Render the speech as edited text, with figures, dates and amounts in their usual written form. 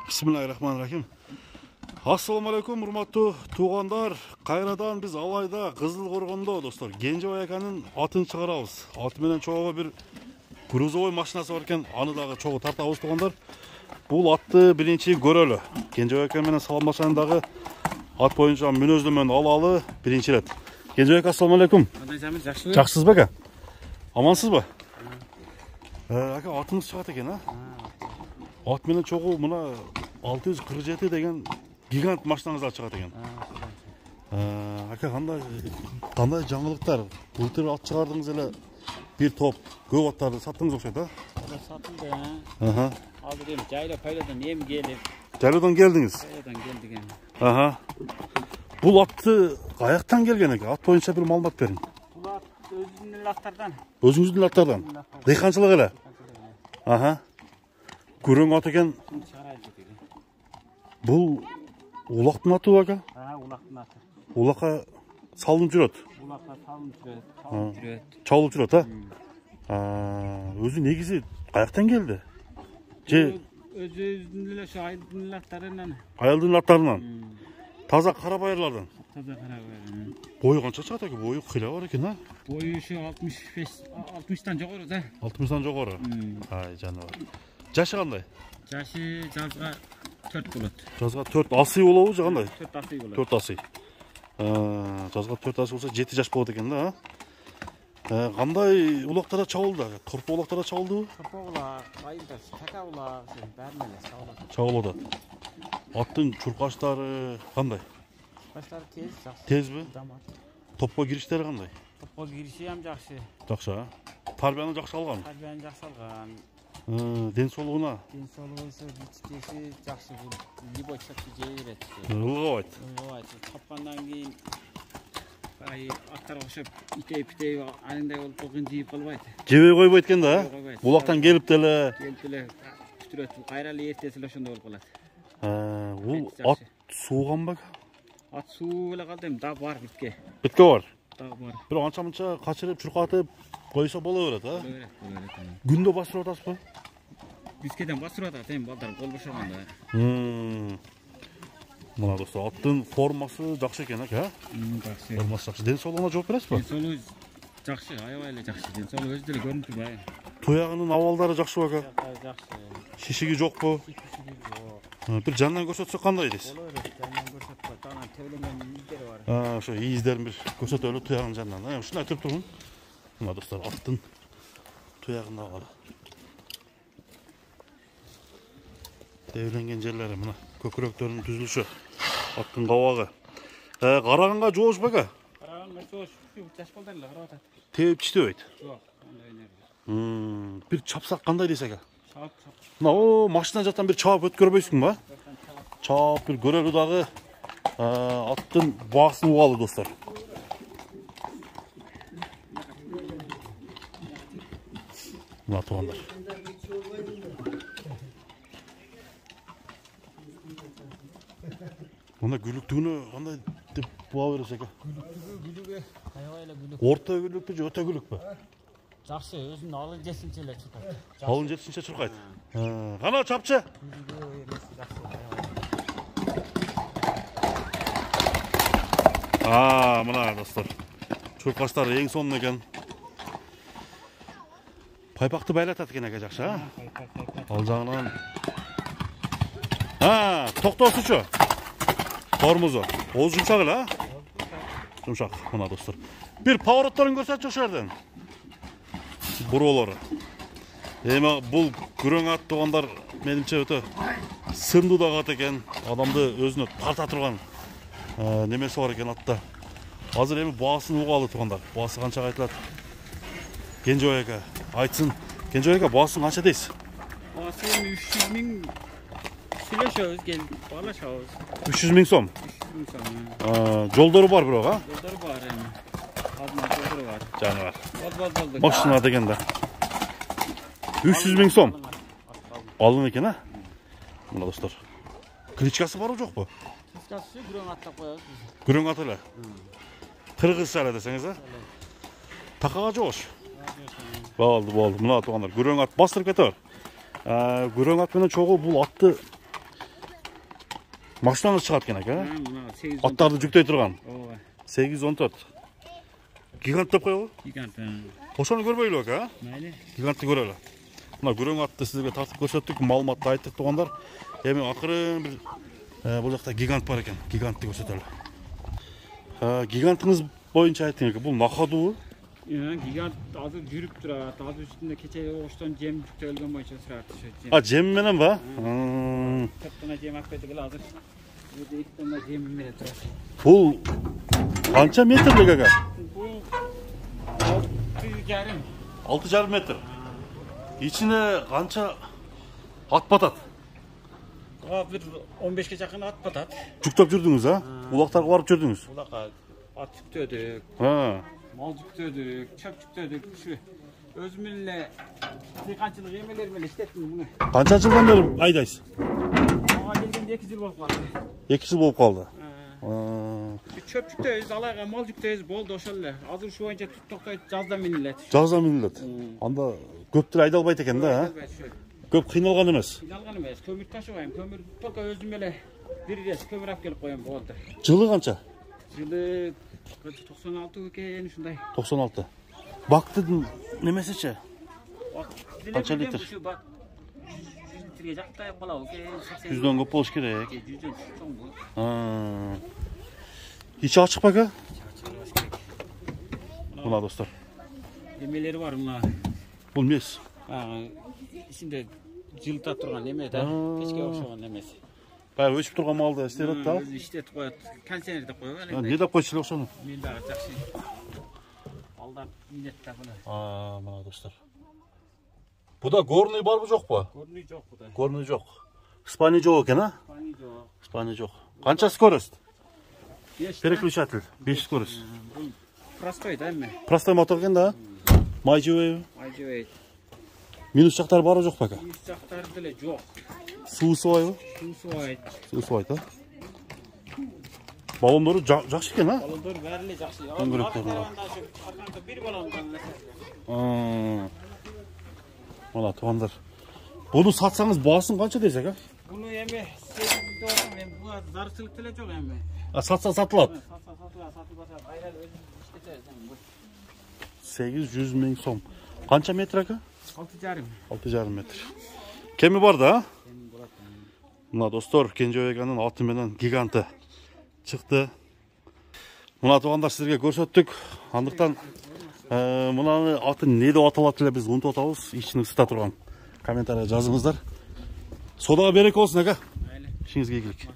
Bismillahirrahmanirrahim. Assalamu alaikum, урматтуу туугандар. Кайрадан биз Алайда Кызыл Коргондо достор Кенжебай аканын атын чыгарабыз. Аты менен чогуу бир грузовой машинасы бар экен, аны дагы чогуу тартабыз туугандар. Бул атты биринчи көрөлү. Кенжебай ака менен саламлашкан дагы ат боюнча мүнөздөмөн алалы биринчи рет. Кенжебай ака, ассаламу алейкум. Жакшысызбы ака? Амансызбы? Ака, атыңыз чыгат экен, а? Ат менен чогуу мына 647 деген гигант машинаңыздар чыгат экен. Ака, кандай жаңылыктар? Былтыр ат чыгардыңыз эле, бир топ көп аттарды саттыңыз окшойт, а? Сатылды, а? Алды дем, жайлы пайдадан эм келип. Жайлыдан келдиңиз? Пайдадан келдик эми. Бул атты каяктан келген экен? Ат боюнча бир маалымат бериң. Бул ат өзүнүн эле аттардан. Өзүңүздүн аттардан? Дыйканчылык эле? Күрөң ат экен. Бул улактын аты ака? Улактын аты. Улакка салынып жүрөт. Улакка салынып жүрөт. Чалып жүрөт, а? Өзү негизи каяктан келди? Же өзүнүн эле ошо айылдын эле аттарынан. Айылдын аттарынан. Таза кара байырлардан. Таза кара байыр. Бою канча чыгат экен? Бою кыйла бар экен, а? Бою ошо 60-тан жогору да. 60-тан жогору. Ай, жаныбар. Жашы кандай? Жашы жазга 4 болот. Жазга 4 асый болобу же кандай? 4 асый болот. 4 асый. Жазга 4 асый болсо 7 жаш болот экен да, а? Кандай улактарда чабылды? Торпо улактарда чабылдыбы? Торпо улак, айылда така улак, бәрин эле чабылат. Чабылып атат. Аттын чуркаштары кандай? Чуркаштары тез, жакшы. Тезби? Топко кириштери кандай? Топко кириши ham жакшы. Жакшы, а? Тарбияны жакшы алган? Тарбияны жакшы алган. Ден соолугуна? Ден соолугу бичтеси жакшы, бул любой чакчы жей берет. Ылгабайт. Ылгабайт. Тапкандан кийин аттарга окшоп итеп анындай болуп койгон жейип калбайт. Жебей койбойт экен да? Булактан келип деле. Келип деле күтүрөт. Кайра эле эртеси эле ошондой болуп калат. Бул ат сууганбы? Ат суу эле калды эми, дагы бар битке. Битке бар? Дагы бар. Бир анча-мынча качырып, чуркатып койсо боло берет, а? Боло берет. Күндө басырып атасызбы? Бискеден басырып атат эми, балдар кол бошогондо. Мына достор, аттын формасы жакшы экен, а? Жакшы. Формасы жакшы. Ден соолугуна жооп бересизби? Ден соолугу жакшы, аябай эле жакшы. Ден соолугу өзү деле көрүнүп турбайбы? Туягынын абалдары жакшыбы ака? Жакшы. Шишиги жокпу? Бир жандан көрсөтсөк кандай дейсиз? Боло берет, жандан көрсөтпөйт. Анан төбөлөнгөн издери бар. Ошо издерин бир көрсөтөлү туягынын жанынан. Ушундай туруп турмун. Мына достор, аттын туягын алалы. Тебленген жерлери мына көкүрөктөрүнүн түзүлүшү, аттын кабагы. Караганга жоошпу ака? Караганга жоош, жаш балдар эле карап атат. Тебип чиштебейт. Жок, андай энерги. Бир чапсак кандай дейсиз ака? Чап. Мына машина жактан бир чаап өткөрбөйсүңбү? Чаап бир көрөлү дагы. Аттын баасын угалы достор. Мына туугандар. Мына күлүктүгүнө кандай деп буга бересиз ака? Күлүгү аябай эле күлүк. Орто күлүкпү же өтө күлүкпү? Жакшы, өзүнүн алын жетинче эле чуркайт. Алын жетинче чуркайт. Кана чапчы. Мына достор. Чуркаштар эң сонун экен. Пайпакты байлатат экен ака, жакшы, а? Ал жагынан. Токтосучу. Тормозу. Ол жумшак эле, а? Жумшак, мына достор. Бир поворотторун көрсөтчү ошол жерден. Буролору. Эми бул күрөң ат туугандар менимче өтө сындуу да ат экен. Адамды өзүнө тарта турган немеси бар экен атта. Азыр эми баасын угалы туугандар. Баасы канчага айтылат? Кенжебай ака айтсын. Кенжебай ака, баасын канча дейсиз? Баасы 300 миң сүйлөшөбүз, келип баалашабыз. 300 миң сом. 300 миң сом. Жолдору бар бирок, а? Жолдору бар эми. Жолдору бар. Жаныбар. Бол. Машина дегенде. 300 миң сом. Алын экен, а? Мына достор. Кличкасы барбы жокпу? Кличкасы күрөң ат деп коебуз биз. Күрөң ат эле. Кыргызча эле десеңиз, а? Такага жоош. Болду. Мына туугандар, күрөң ат бастырып кетер. Күрөң ат менен чогуу бул атты Машинаңыз шығат екен, aka? Мына 814. Аттарды жүктей тұрған. Ооба. 814. Гигант деп қойғы? Гигант. Ошоны көрбөйлү, aka? Mayli. Гигантты көрөлү. Мына күрөң атты сизге тартып көрсөттүк, маалыматты айттык тугандар. Эми акырын бир бул жакта гигант бар экен. Гигантты көрсөтөлү. Гигантыңыз боюнча айттың экен. Бул нахадуу. Гигант азыр жүрүп турат. Азыр үстүндө кече оштон жем жүктөлгөн боюнча турат. Жем менен ба? Топтона жем алып кетип азыр. Бул 2 тонна жем менен турат. Бул канча метрлик, aka? Бул 6,5. 6,5 метр. İçine kança at patat. Bir 15'e yakın at patat. Жүктөп жүрдүңүз, ha? Улактарга барып жүрдүңүз. Улакка at жүктөдүк, mal жүктөдүk, çöp жүктөдүk. Şu özümünle dıykançılık yemeler menен işlettim bunu. Канча жылдан бери айдайсыз? Ага келгенде 2 жыл болуп калды. 2 жыл болуп калды. Çöp жүктөйбүз, алайга мал жүктөйбүз, болду ошол эле. Азыр ушул боюнча токтойт, жазда минилет. Жазда минилет. Анда көп деле айдалбайт экен да, ha? Көп кыйналган эмес. Кыйналган эмес. Көмүр ташыбайм. Көмүр только өзүм эле бир рез көмүр алып келип коем, болду. Жылы канча? Жылы 96 экен, ушундай. 96. Бактын немесичи? Канча литр? Ушу бак 100 литрге жактай болобу экен. 100дөн көп болуш керек. 100дөн чоң бул. Ичи ачык ба, aka? Мына достор. Эмелери бар мына. Бул мес. Ичинде жылта турган эме да, печке окшогон эмеси. Баягы өчүп турган малды истетет да. Өзү иштетип коет. Контейнер деп койгон. Не деп койчу эле ошону? Мен дагы жакшы. Алдар минет да буну. Мына достор. Буда горный барбы жокпу? Горный жок буда. Горный жок. Испания жок экен, а? Испания жок. Испания жок. Канча скорость? 5. Переключатель 5 скорость. Простой да эме. Простой мотор экен да? Майжыбайбы? Майжыбай. Минус жактары барбы жокпу, aka? Минус жактары деле жок. Суусу байбы? Суусу байт. Суусу байт, а? Балондору жакшы экен, а? Балондор баары эле жакшы. Дөңгөлөктөр. Арканга бир балондан эле. Мына тугандар. Буну сатсаңыз баасын канча дейсиз, aka? Буну эме 8 доллар, мен буга зарчылык деле жок эме. Сатса сатылат. Сатылбаса айран өзүм иштетебиз эми. 800 миң сом. Канча метр, aka? 6,5. 6,5 метр. Кеми бар да? Мына достор, Кенжебек аганын аты менен гиганты чыкты. Мына тугандар сизге көрсөттүк. Андыктан мынаны аты не деп аталат эле биз унутуп атабыз. Ичин ысыта турган комментарийге жазыңыздар. Содага береке болсун, aka. Mayli. İşinizге ийгилик.